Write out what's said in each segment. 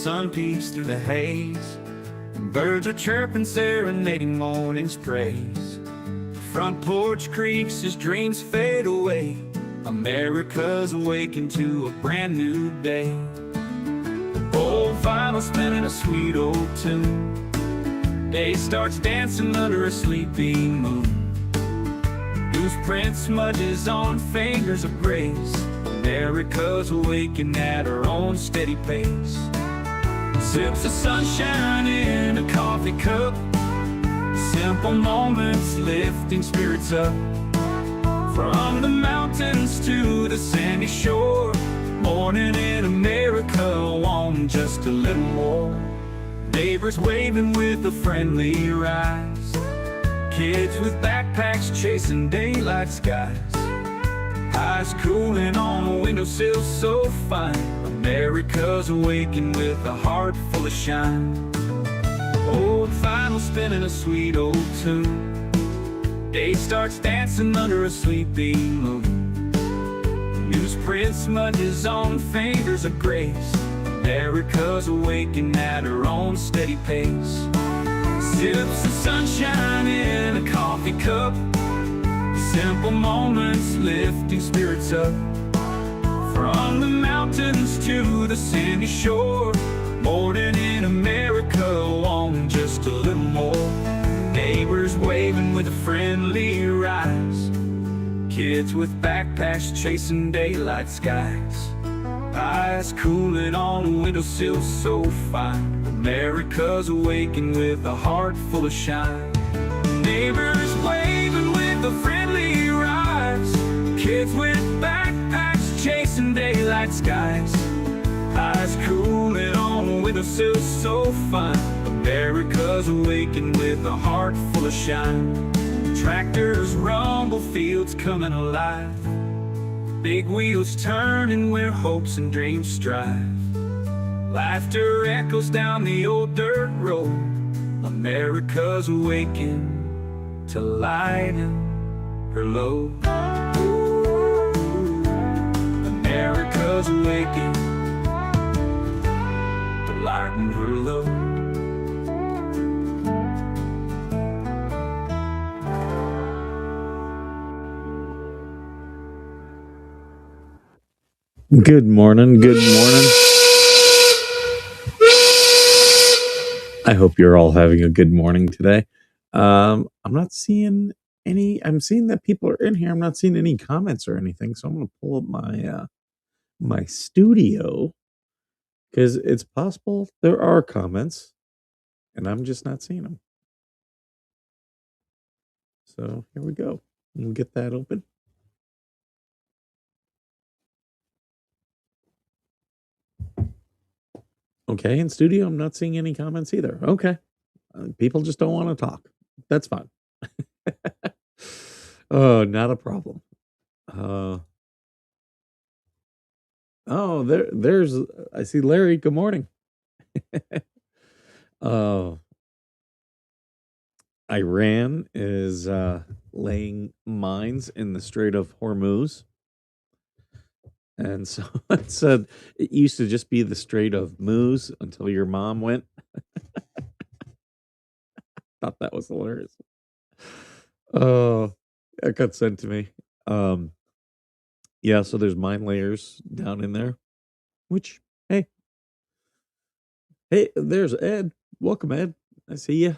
sun peeks through the haze, and birds are chirping, serenading morning's praise. Front porch creaks as dreams fade away. America's awakened to a brand new day. Old vinyl spinning a sweet old tune. Day starts dancing under a sleepy moon. Loose print smudges on fingers of grace. America's awakened at her own steady pace. Sips of sunshine in a coffee cup. Simple moments lifting spirits up. From the mountains to the sandy shore, morning in America, want just a little more. Neighbors waving with a friendly rise. Kids with backpacks chasing daylight skies. Eyes cooling on a windowsill so fine. America's awakened with a heart full of shine. Old vinyl spinning a sweet old tune. Day starts dancing under a sleepy moon. Newsprint smudges on fingers of grace. America's awakened at her own steady pace. Sips of sunshine in a coffee cup. Simple moments lifting spirits up. From the mountains to the sandy shore, morning in America, want just a little more. Neighbors waving with a friendly rise. Kids with backpacks chasing daylight skies. Eyes cooling on a windowsill so fine. America's awakened with a heart full of shine. Neighbors waving with a friendly rise. Kids with backpacks chasing daylight skies. Eyes cooling on a windowsill so fine. America's awakened with a heart full of shine. Tractors rumble, fields coming alive. Big wheels turning where hopes and dreams strive. Laughter echoes down the old dirt road. America's awakened to lighten her load. America's awakened to lighten her load. Good morning. Good morning. I hope you're all having a good morning today. I'm not seeing any. I'm seeing that people are in here. I'm not seeing any comments or anything. So I'm going to pull up my my studio because it's possible there are comments, and I'm just not seeing them. So here we go. We'll get that open. Okay, in studio, I'm not seeing any comments either. Okay. People just don't want to talk. That's fine. Oh, not a problem. Oh, there's I see Larry. Good morning. Iran is laying mines in the Strait of Hormuz. And so it said it used to just be the Strait of Moose until your mom went. Thought that was hilarious. Oh, that got sent to me. Yeah, so there's mine layers down in there. Which, hey, there's Ed. Welcome, Ed. I see you.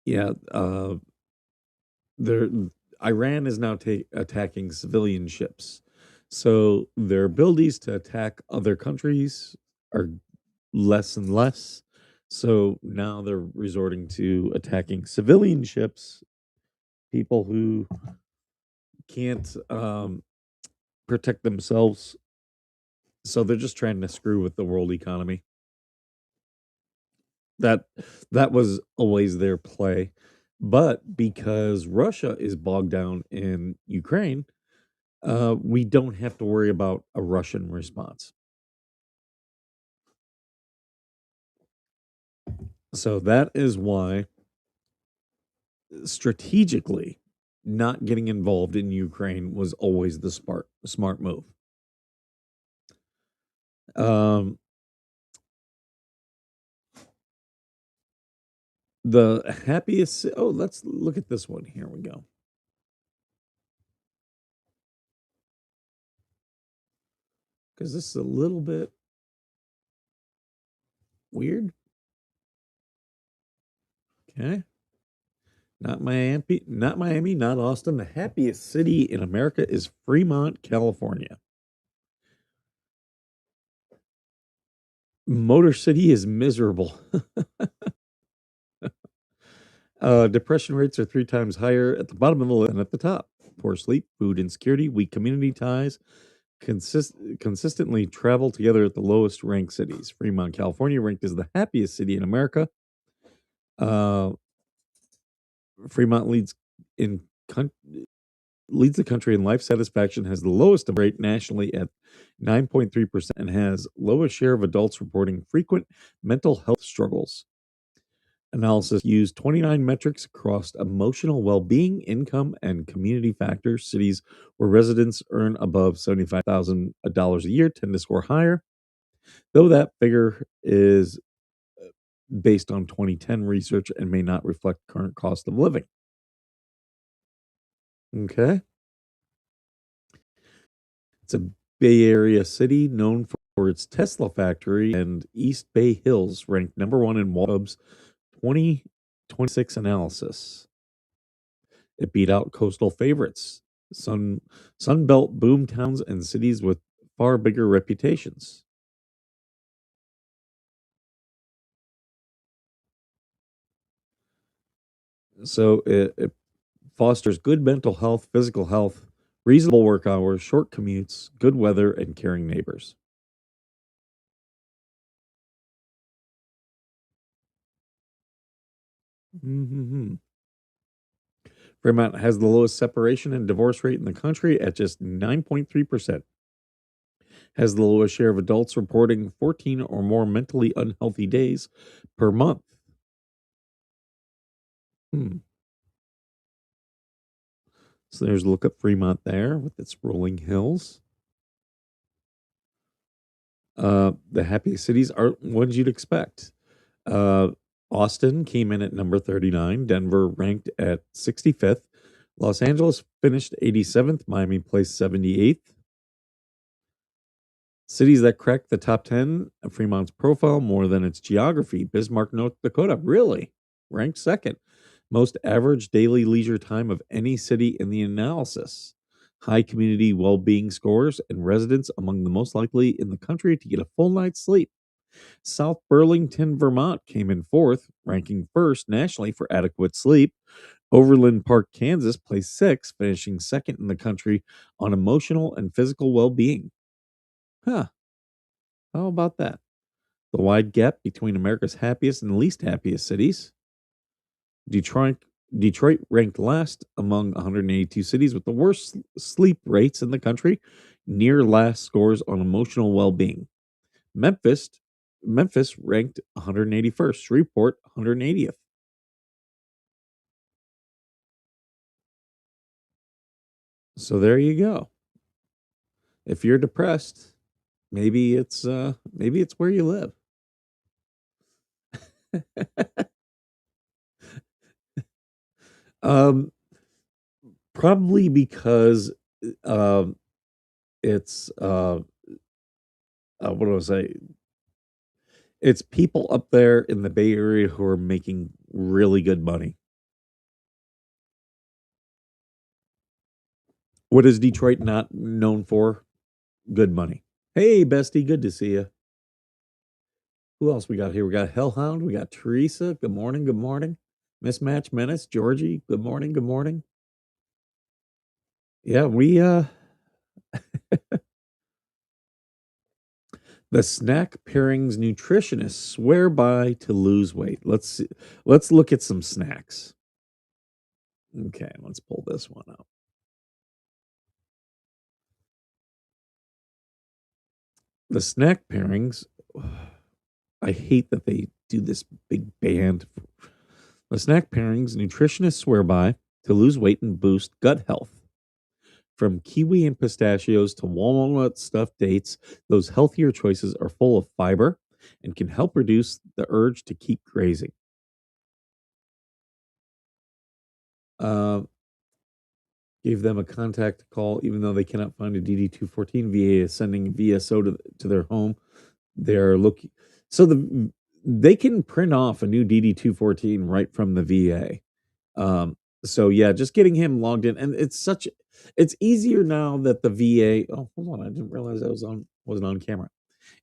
Yeah, Iran is now attacking civilian ships. So their abilities to attack other countries are less and less. So now they're resorting to attacking civilian ships, people who can't protect themselves. So they're just trying to screw with the world economy. That was always their play. But because Russia is bogged down in Ukraine, we don't have to worry about a Russian response. So that is why strategically not getting involved in Ukraine was always the smart move. Um, the happiest. Oh, let's look at this one. Here we go. Because this is a little bit weird. Okay. Not Austin. The happiest city in America is Fremont, California. Motor City is miserable. Depression rates are 3 times higher at the bottom of the list than at the top. Poor sleep, food insecurity, weak community ties consistently travel together at the lowest ranked cities. Fremont, California, ranked as the happiest city in America. Uh, Fremont in con- leads the country in life satisfaction, has the lowest rate nationally at 9.3%, and has lowest share of adults reporting frequent mental health struggles. Analysis used 29 metrics across emotional well-being, income, and community factors. Cities where residents earn above $75,000 a year tend to score higher, though that figure is based on 2010 research and may not reflect current cost of living. Okay. It's a Bay Area city known for its Tesla factory, and East Bay Hills ranked number one in Waltub's 2026 analysis. It beat out coastal favorites, Sun Sunbelt boom towns, and cities with far bigger reputations. So it fosters good mental health, physical health, reasonable work hours, short commutes, good weather, and caring neighbors. Hmm. Fremont has the lowest separation and divorce rate in the country at just 9.3%. Has the lowest share of adults reporting 14 or more mentally unhealthy days per month. Hmm. So there's a look at Fremont there with its rolling hills. The happiest cities are ones you'd expect. Uh, Austin came in at number 39, Denver ranked at 65th, Los Angeles finished 87th, Miami placed 78th. Cities that cracked the top 10 of Fremont's profile more than its geography. Bismarck, North Dakota, really ranked second. Most average daily leisure time of any city in the analysis. High community well being scores and residents among the most likely in the country to get a full night's sleep. South Burlington, Vermont came in fourth, ranking first nationally for adequate sleep. Overland Park, Kansas placed sixth, finishing second in the country on emotional and physical well being. Huh, how about that? The wide gap between America's happiest and least happiest cities. Detroit Detroit ranked last among 182 cities with the worst sleep rates in the country, near last scores on emotional well-being. Memphis Memphis ranked 181st, Shreveport 180th. So there you go. If you're depressed, maybe it's where you live. um Probably because um it's what do I say? It's people up there in the Bay Area who are making really good money. What is Detroit not known for? Good money. Hey, bestie, good to see you. Who else we got here? We got Hellhound. We got Teresa. Good morning. Good morning. Mismatch Menace. Georgie. Good morning. Good morning. Yeah, we the snack pairings nutritionists swear by to lose weight. Let's see. Let's look at some snacks. Okay, let's pull this one up. The snack pairings. I hate that they do this big band. The snack pairings nutritionists swear by to lose weight and boost gut health. From kiwi and pistachios to walnut stuffed dates, those healthier choices are full of fiber and can help reduce the urge to keep grazing. Uh, Gave them a contact to call, even though they cannot find a DD-214. VA is sending VSO to their home. They're looking, so they can print off a new DD-214 right from the VA. So yeah, just getting him logged in, and it's easier now that the VA. Oh, hold on, I didn't realize I wasn't on camera.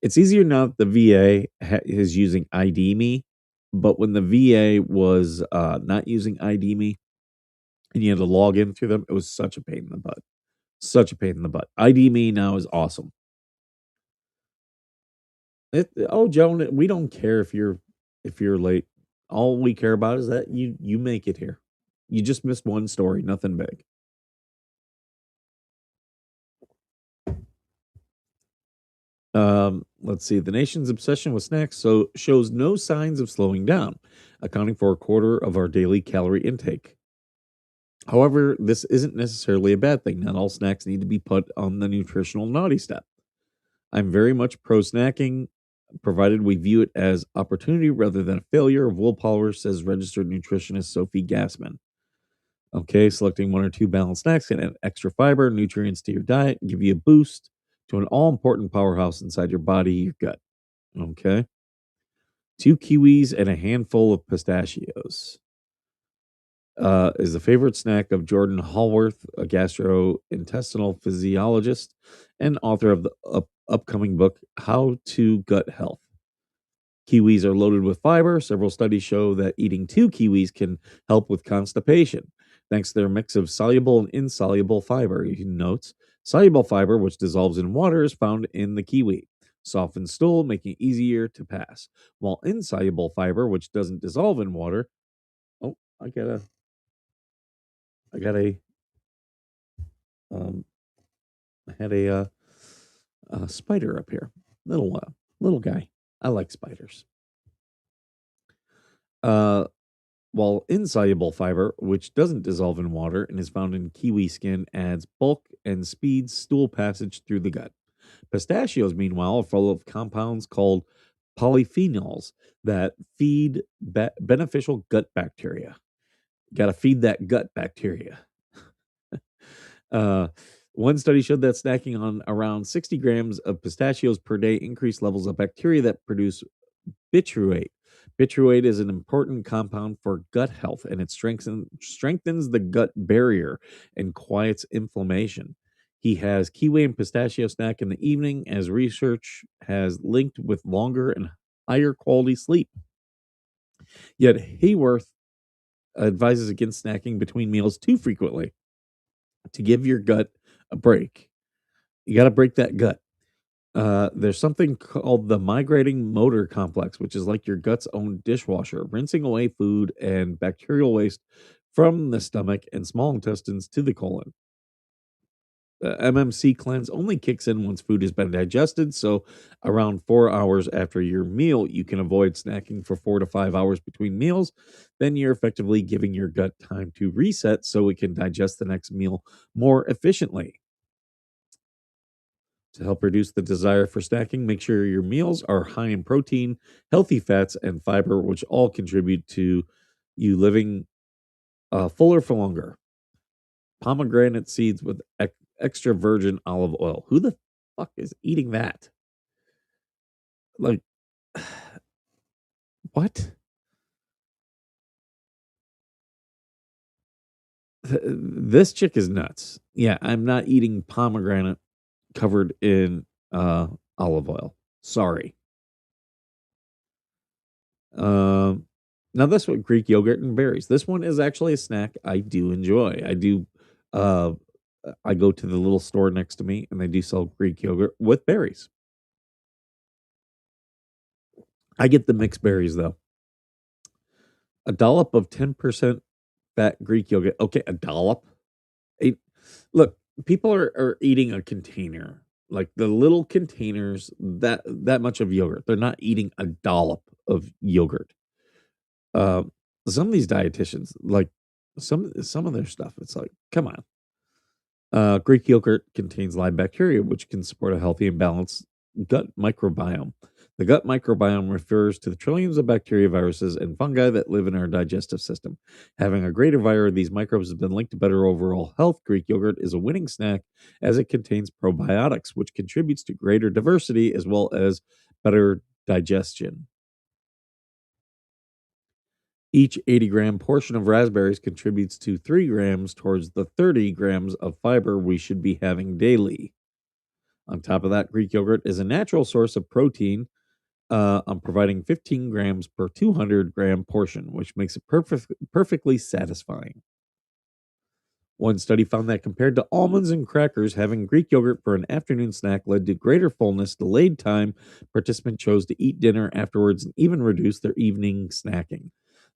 It's easier now that the VA is using ID Me, but when the VA was not using ID Me and you had to log in through them, it was such a pain in the butt. Such a pain in the butt. ID Me now is awesome. Joan, we don't care if you're late. All we care about is that you make it here. You just missed one story, nothing big. Let's see. The nation's obsession with snacks shows no signs of slowing down, accounting for a quarter of our daily calorie intake. However, this isn't necessarily a bad thing. Not all snacks need to be put on the nutritional naughty step. I'm very much pro snacking, provided we view it as opportunity rather than a failure of willpower, says registered nutritionist Sophie Gassman. Okay, selecting one or two balanced snacks can add extra fiber, nutrients to your diet, and give you a boost to an all important powerhouse inside your body, your gut. Okay, two kiwis and a handful of pistachios. Is the favorite snack of Jordan Hallworth, a gastrointestinal physiologist and author of the upcoming book, How to Gut Health. Kiwis are loaded with fiber. Several studies show that eating two kiwis can help with constipation, thanks to their mix of soluble and insoluble fiber. He notes soluble fiber, which dissolves in water, is found in the kiwi. Softens stool, making it easier to pass. While insoluble fiber, which doesn't dissolve in water, oh, I got a, um, I had a spider up here, little guy. I like spiders. Uh, While insoluble fiber, which doesn't dissolve in water and is found in kiwi skin, adds bulk and speeds stool passage through the gut. Pistachios, meanwhile, are full of compounds called polyphenols that feed beneficial gut bacteria. Got to feed that gut bacteria. Uh, One study showed that snacking on around 60 grams of pistachios per day increased levels of bacteria that produce bitroate. Bitroate is an important compound for gut health, and it strengthens the gut barrier and quiets inflammation. He has kiwi and pistachio snack in the evening, as research has linked with longer and higher quality sleep. Yet Hayworth advises against snacking between meals too frequently to give your gut a break. You got to break that gut. There's something called the migrating motor complex, which is like your gut's own dishwasher, rinsing away food and bacterial waste from the stomach and small intestines to the colon. The MMC cleanse only kicks in once food has been digested, so around 4 hours after your meal, you can avoid snacking for 4 to 5 hours between meals. Then you're effectively giving your gut time to reset so it can digest the next meal more efficiently. To help reduce the desire for snacking, make sure your meals are high in protein, healthy fats, and fiber, which all contribute to you living fuller for longer. Pomegranate seeds with extra virgin olive oil. Who the fuck is eating that? Like, what? This chick is nuts. Yeah, I'm not eating pomegranate covered in olive oil. Sorry. Um, Now this one, Greek yogurt and berries. This one is actually a snack I do enjoy. Uh, I go to the little store next to me, and they do sell Greek yogurt with berries. I get the mixed berries though. A dollop of 10% fat Greek yogurt. Okay, a dollop. A- Look, people are eating a container, like the little containers that much of yogurt. They're not eating a dollop of yogurt. Um, some of these dietitians, like some of their stuff, it's like, come on. Greek yogurt contains live bacteria, which can support a healthy and balanced gut microbiome. The gut microbiome refers to the trillions of bacteria, viruses, and fungi that live in our digestive system. Having a greater variety of these microbes has been linked to better overall health. Greek yogurt is a winning snack as it contains probiotics, which contributes to greater diversity as well as better digestion. Each 80-gram portion of raspberries contributes to 3 grams towards the 30 grams of fiber we should be having daily. On top of that, Greek yogurt is a natural source of protein. I'm providing 15 grams per 200-gram portion, which makes it perfectly satisfying. One study found that compared to almonds and crackers, having Greek yogurt for an afternoon snack led to greater fullness, delayed time. Participants chose to eat dinner afterwards and even reduce their evening snacking.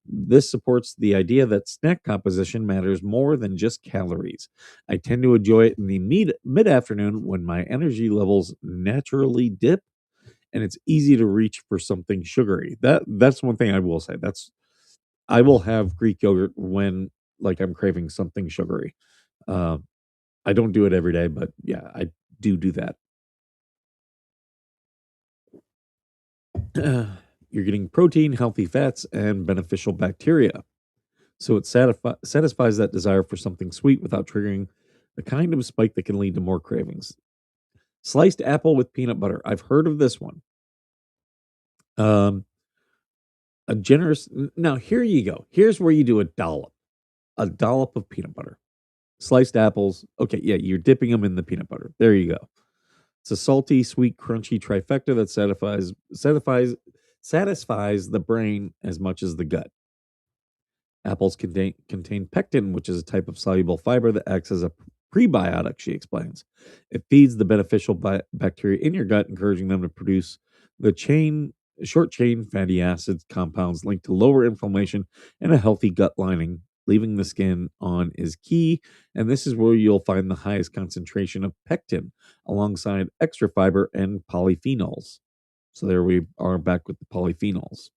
This supports the idea that snack composition matters more than just calories. I tend to enjoy it in the mid afternoon when my energy levels naturally dip and it's easy to reach for something sugary. That's one thing I will say. That's I will have Greek yogurt when like I'm craving something sugary. Uh, I don't do it every day, but yeah, I do that. You're getting protein, healthy fats, and beneficial bacteria. So it satisfies that desire for something sweet without triggering the kind of spike that can lead to more cravings. Sliced apple with peanut butter. I've heard of this one. Um, a generous. Now, here you go. Here's where you do a dollop of peanut butter. Sliced apples. Okay, yeah, you're dipping them in the peanut butter. There you go. It's a salty, sweet, crunchy trifecta that satisfies the brain as much as the gut. Apples contain pectin, which is a type of soluble fiber that acts as a prebiotic, she explains. It feeds the beneficial bacteria in your gut, encouraging them to produce the short chain fatty acids compounds linked to lower inflammation and a healthy gut lining. Leaving the skin on is key, and this is where you'll find the highest concentration of pectin alongside extra fiber and polyphenols. So there we are back with the polyphenols.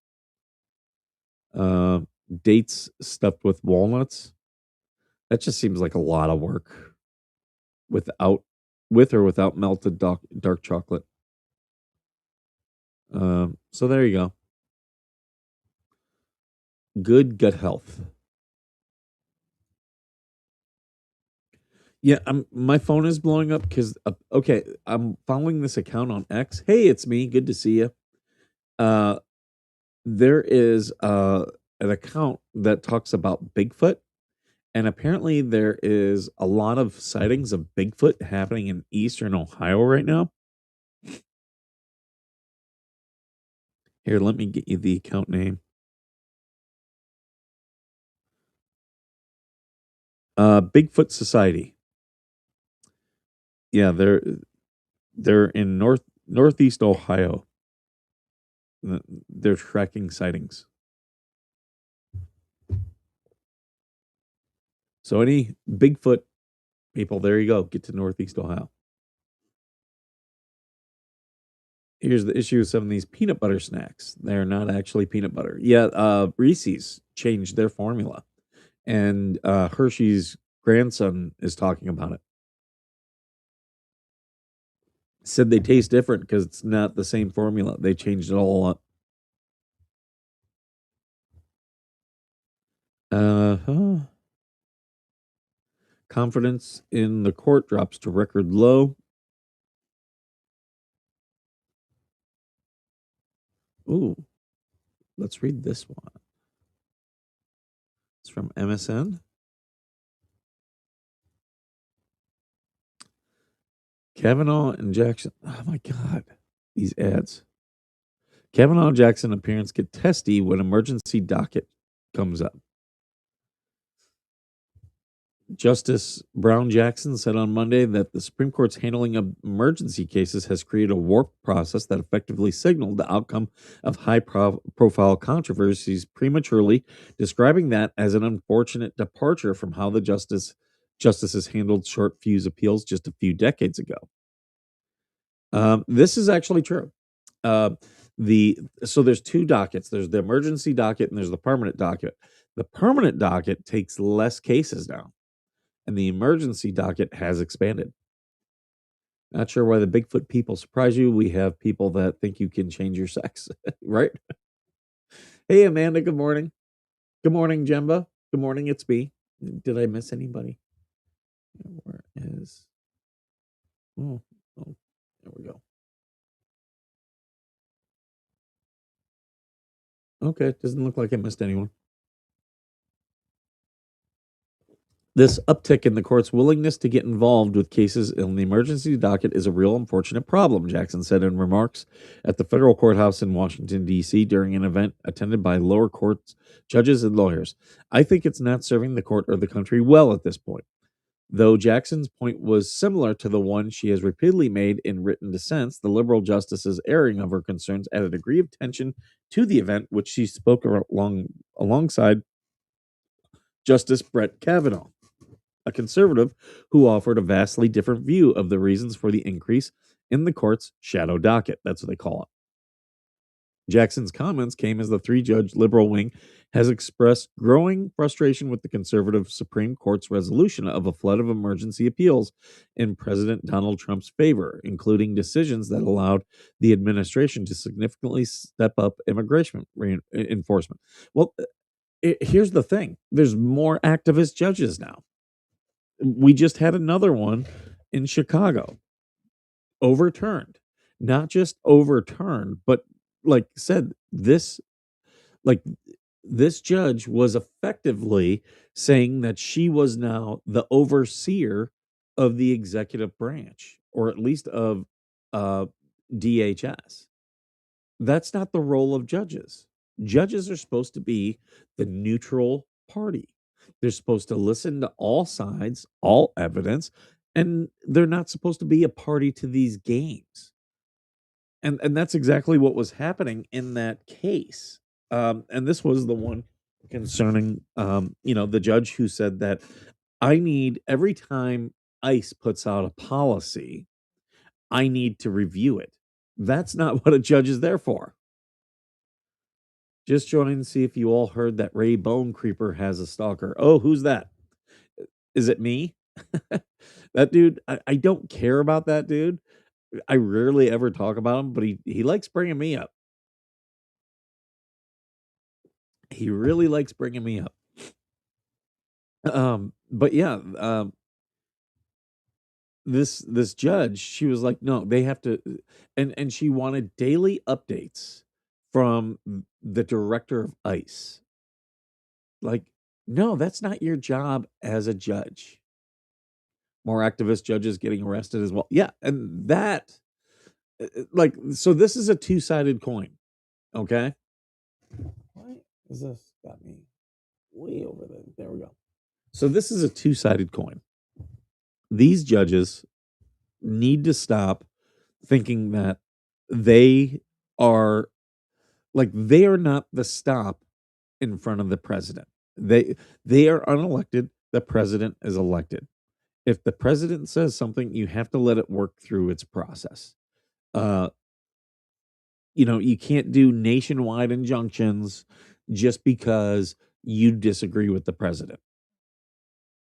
Uh, Dates stuffed with walnuts. That just seems like a lot of work without with or without melted dark chocolate. So there you go. Good gut health. Yeah, my phone is blowing up because okay, I'm following this account on X. Hey, it's me. Good to see you. Uh, there is an account that talks about Bigfoot. And apparently, there is a lot of sightings of Bigfoot happening in eastern Ohio right now. Here, let me get you the account name. Bigfoot Society. Yeah, they're in northeast Ohio. They're tracking sightings. So any Bigfoot people, there you go. Get to northeast Ohio. Here's the issue with some of these peanut butter snacks. They're not actually peanut butter. Yeah, Reese's changed their formula, and Hershey's grandson is talking about it. Said they taste different because it's not the same formula. They changed it all up. Uh-huh. Confidence in the court drops to record low. Ooh, let's read this one. It's from MSN. Kavanaugh and Jackson. Oh my God, these ads. Kavanaugh and Jackson appearance get testy when emergency docket comes up. Justice Brown Jackson said on Monday that the Supreme Court's handling of emergency cases has created a warped process that effectively signaled the outcome of high profile controversies prematurely, describing that as an unfortunate departure from how the justices handled short fuse appeals just a few decades ago. This is actually true. Uh, so there's two dockets. There's the emergency docket and there's the permanent docket. The permanent docket takes less cases now. and the emergency docket has expanded. Not sure why the Bigfoot people surprise you. We have people that think you can change your sex, right? Hey, Amanda, good morning. Good morning, Jemba. Good morning, it's me. Did I miss anybody? Where is. Oh, oh, there we go. Okay, doesn't look like I missed anyone. This uptick in the court's willingness to get involved with cases in the emergency docket is a real unfortunate problem, Jackson said in remarks at the federal courthouse in Washington, D.C. during an event attended by lower courts, judges, and lawyers. I think it's not serving the court or the country well at this point. Though Jackson's point was similar to the one she has repeatedly made in written dissents, the liberal justice's airing of her concerns added a degree of tension to the event, which she spoke alongside Justice Brett Kavanaugh, a conservative who offered a vastly different view of the reasons for the increase in the court's shadow docket. That's what they call it. Jackson's comments came as the three-judge liberal wing has expressed growing frustration with the conservative Supreme Court's resolution of a flood of emergency appeals in President Donald Trump's favor, including decisions that allowed the administration to significantly step up immigration enforcement. Well, here's the thing. There's more activist judges now. We just had another one in Chicago overturned. Not just overturned, but like said, like this judge was effectively saying that she was now the overseer of the executive branch, or at least of uh, DHS. That's not the role of judges. Judges are supposed to be the neutral party. They're supposed to listen to all sides, all evidence, and they're not supposed to be a party to these games. And that's exactly what was happening in that case. And this was the one concerning the judge who said that I need every time ICE puts out a policy, I need to review it. That's not what a judge is there for. Just joining to see if you all heard that Ray Bone Creeper has a stalker. Oh, who's that? Is it me? That dude, I don't care about that dude. I rarely ever talk about him, but he likes bringing me up. He really likes bringing me up. But yeah, this judge, she was like, no, they have to, and she wanted daily updates from the director of ICE. Like, no, that's not your job as a judge. More activist judges getting arrested as well. Yeah, and that, like, so this is a two-sided coin. Okay. Why is this got me way over there? There we go. So this is a two-sided coin. These judges need to stop thinking that they are they are not the stop in front of the president. They are unelected. The president is elected. If the president says something, you have to let it work through its process. Uh, you can't do nationwide injunctions just because you disagree with the president.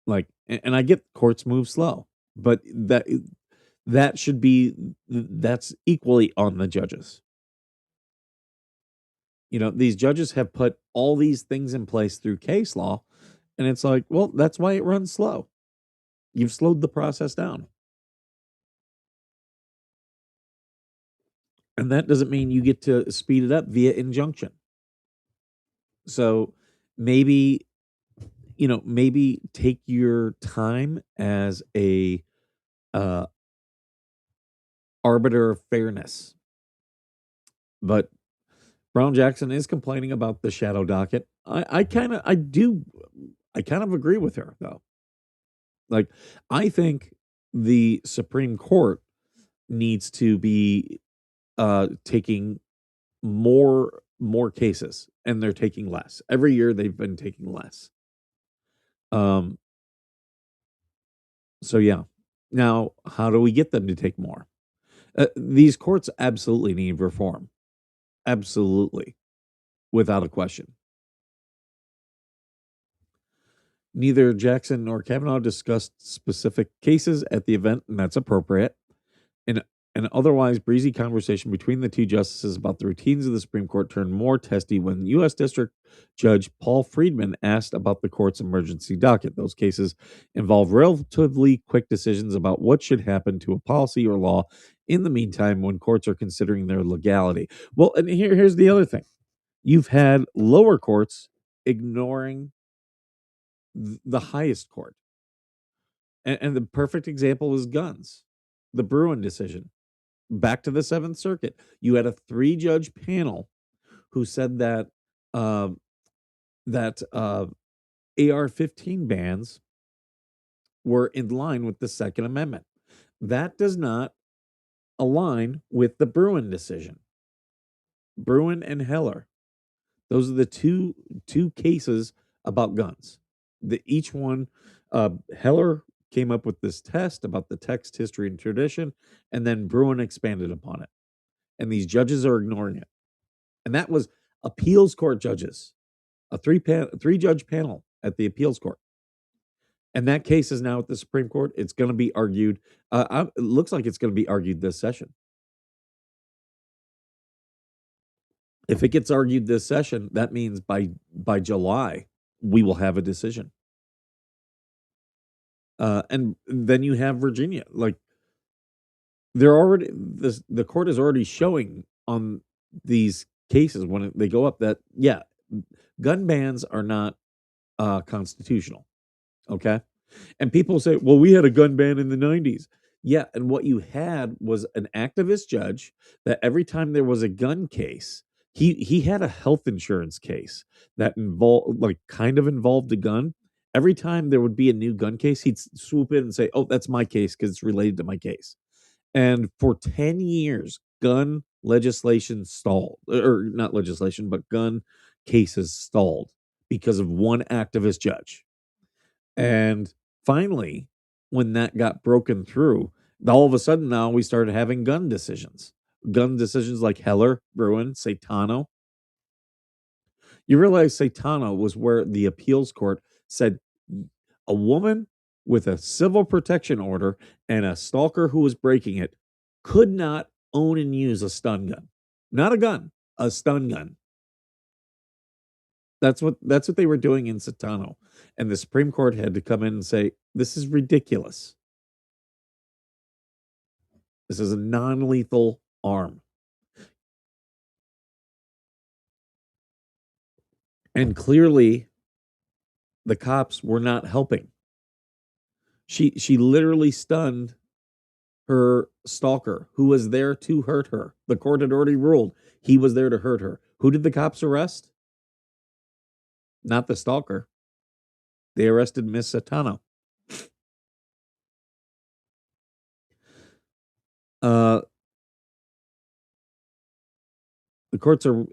And I get courts move slow, but that should be that's equally on the judges. These judges have put all these things in place through case law, and it's like, well, that's why it runs slow. You've slowed the process down. And that doesn't mean you get to speed it up via injunction. So maybe maybe take your time as a arbiter of fairness. But Brown Jackson is complaining about the shadow docket. I kind of agree with her though. Like, I think the Supreme Court needs to be taking more cases, and they're taking less. Every year they've been taking less. So yeah. Now, how do we get them to take more? These courts absolutely need reform. Absolutely. Without a question. Neither Jackson nor Kavanaugh discussed specific cases at the event, and that's appropriate. And an otherwise breezy conversation between the two justices about the routines of the Supreme Court turned more testy when U.S. District Judge Paul Friedman asked about the court's emergency docket. Those cases involve relatively quick decisions about what should happen to a policy or law in the meantime when courts are considering their legality. Well, and here's the other thing. You've had lower courts ignoring the highest court. And the perfect example is guns, the Bruin decision. Back to the Seventh Circuit, you had a 3-judge panel who said that uh, AR-15 bans were in line with the Second Amendment. That does not align with the Bruin decision. Bruin and Heller, those are the two cases about guns. Each one, Heller came up with this test about the text, history, and tradition, and then Bruin expanded upon it. And these judges are ignoring it. And that was appeals court judges, a 3-judge panel at the appeals court. And that case is now at the Supreme Court. It's going to be argued. It looks like it's going to be argued this session. If it gets argued this session, that means by July we will have a decision. And then you have Virginia. Like the court is already showing on these cases when they go up that gun bans are not constitutional. Okay. And people say, well, we had a gun ban in the 90s. Yeah. And what you had was an activist judge that every time there was a gun case, he had a health insurance case that involved a gun. Every time there would be a new gun case, he'd swoop in and say, oh, that's my case because it's related to my case. And for 10 years, gun legislation stalled, or not legislation, but gun cases stalled because of one activist judge. And finally, when that got broken through, all of a sudden now we started having gun decisions. Gun decisions like Heller, Bruin, Saitano. You realize Saitano was where the appeals court said a woman with a civil protection order and a stalker who was breaking it could not own and use a stun gun. Not a gun, a stun gun. That's what they were doing in Saitano. And the Supreme Court had to come in and say, this is ridiculous. This is a non-lethal arm. And clearly the cops were not helping. She literally stunned her stalker who was there to hurt her. The court had already ruled he was there to hurt her. Who did the cops arrest? Not the stalker. They arrested Miss Saitano. The courts are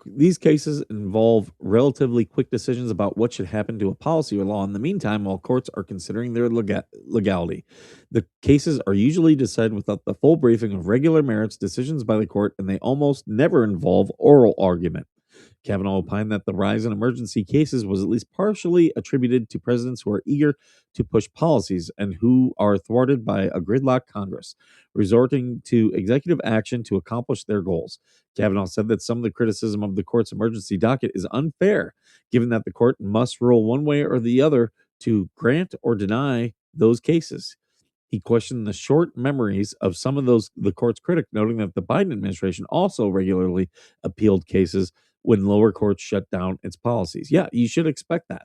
these cases involve relatively quick decisions about what should happen to a policy or law in the meantime while courts are considering their legality. The cases are usually decided without the full briefing of regular merits decisions by the court, and they almost never involve oral argument. Kavanaugh opined that the rise in emergency cases was at least partially attributed to presidents who are eager to push policies and who are thwarted by a gridlock Congress, resorting to executive action to accomplish their goals. Kavanaugh said that some of the criticism of the court's emergency docket is unfair, given that the court must rule one way or the other to grant or deny those cases. He questioned the short memories of some of the court's critics, noting that the Biden administration also regularly appealed cases when lower courts shut down its policies. Yeah, you should expect that.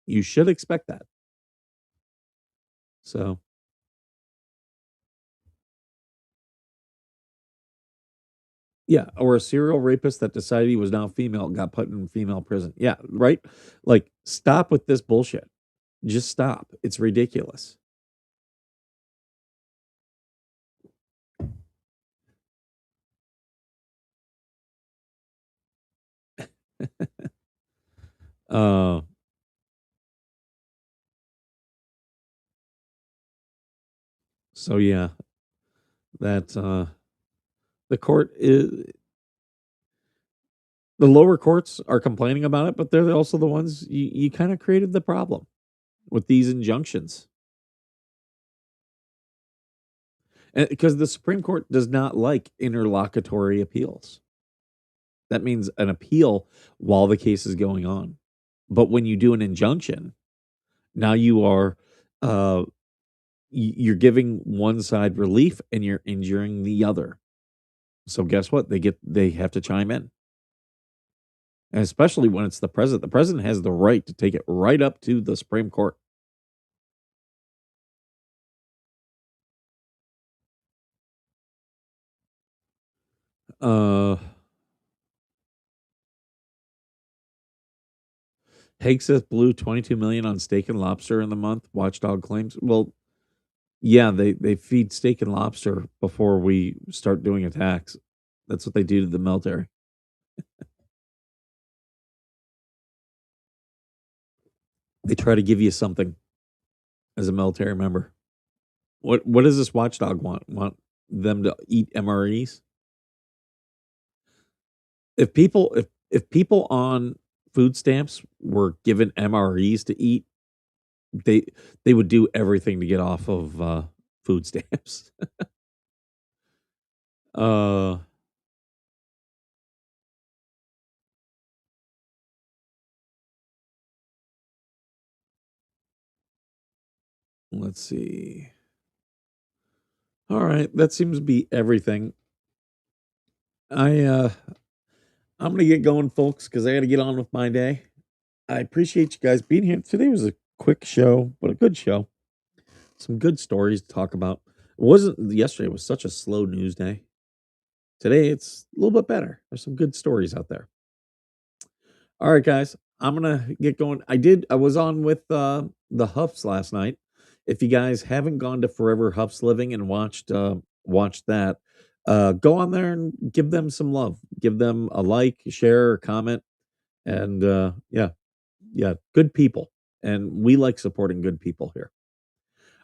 You should expect that. So, yeah, or a serial rapist that decided he was now female got put in female prison. Yeah, right? Like, stop with this bullshit. Just stop. It's ridiculous. uh, so yeah, that the court is The lower courts are complaining about it, but they're also the ones you kind of created the problem with these injunctions. And because the Supreme Court does not like interlocutory appeals. That means an appeal while the case is going on. But when you do an injunction, now you are you're giving one side relief and you're injuring the other. So guess what? They have to chime in. And especially when it's the president. The president has the right to take it right up to the Supreme Court. Hegseth blew 22 million on steak and lobster in the month. Watchdog claims. Well, yeah, they feed steak and lobster before we start doing attacks. That's what they do to the military. They try to give you something as a military member. What does this watchdog want? Want them to eat MREs? If people on food stamps were given MREs to eat, they would do everything to get off of food stamps. uh let's see. All right, that seems to be everything. I'm gonna get going, folks, because I got to get on with my day. I appreciate you guys being here. Today was a quick show, but a good show. Some good stories to talk about. It wasn't yesterday was such a slow news day. Today it's a little bit better. There's some good stories out there. All right, guys, I'm gonna get going. I was on with the Huffs last night. If you guys haven't gone to Forever Huffs Living and watched that, go on there and give them some love. Give them a like, share, or comment, and yeah, good people. And we like supporting good people here.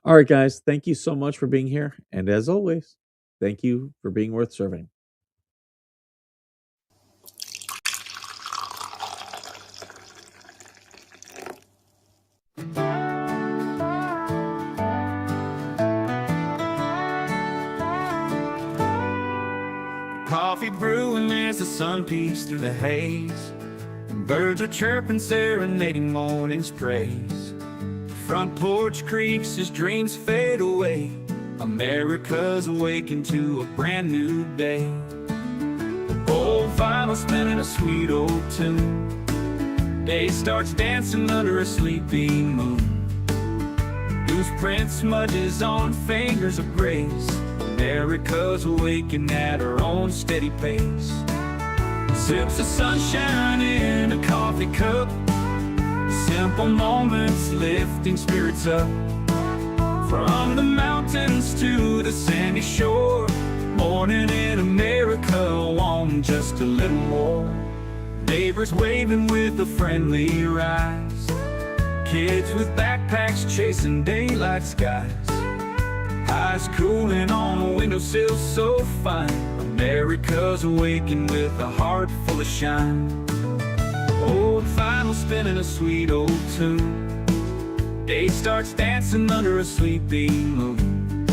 All right, guys, thank you so much for being here. And as always, thank you for being worth serving. Coffee brewing as the sun peeks through the haze, and birds are chirping, serenading morning's praise. Front porch creaks as dreams fade away. America's awakened to a brand new day. Old vinyl spinning a sweet old tune. Day starts dancing under a sleepy moon. Loose print smudges on fingers of grace. America's awakened at her own steady pace. Sips of sunshine in a coffee cup. Simple moments lifting spirits up. From the mountains to the sandy shore. Morning in America, want just a little more. Neighbors waving with a friendly rise. Kids with backpacks chasing daylight skies. Eyes cooling on a windowsill so fine. America's awakened with a heart full of shine. Old vinyl spinning a sweet old tune. Day starts dancing under a sleepy moon.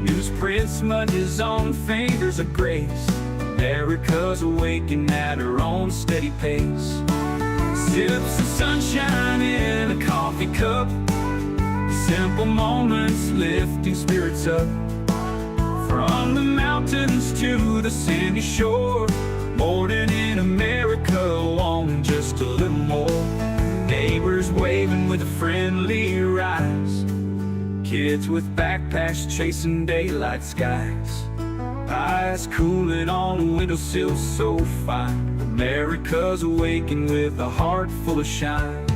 Newsprint smudges on fingers of grace. America's awakened at her own steady pace. Sips of sunshine in a coffee cup. Simple moments lifting spirits up. From the mountains to the sandy shore. Morning in America, wanting just a little more. Neighbors waving with a friendly rise. Kids with backpacks chasing daylight skies. Eyes cooling on a windowsill so fine. America's awakened with a heart full of shine.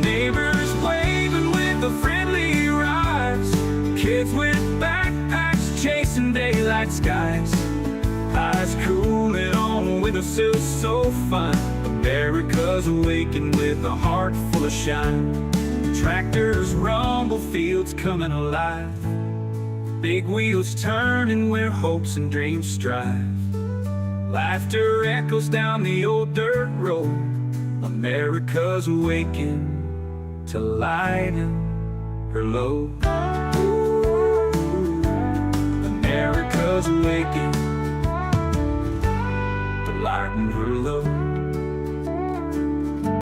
Neighbors waving with a friendly rise. Kids with backpacks chasing daylight skies. Eyes cooling on a windowsill so fine. America's awakened with a heart full of shine. Tractors rumble, fields coming alive. Big wheels turning where hopes and dreams strive. Laughter echoes down the old dirt road. America's awakened to lighten her load. America's awakened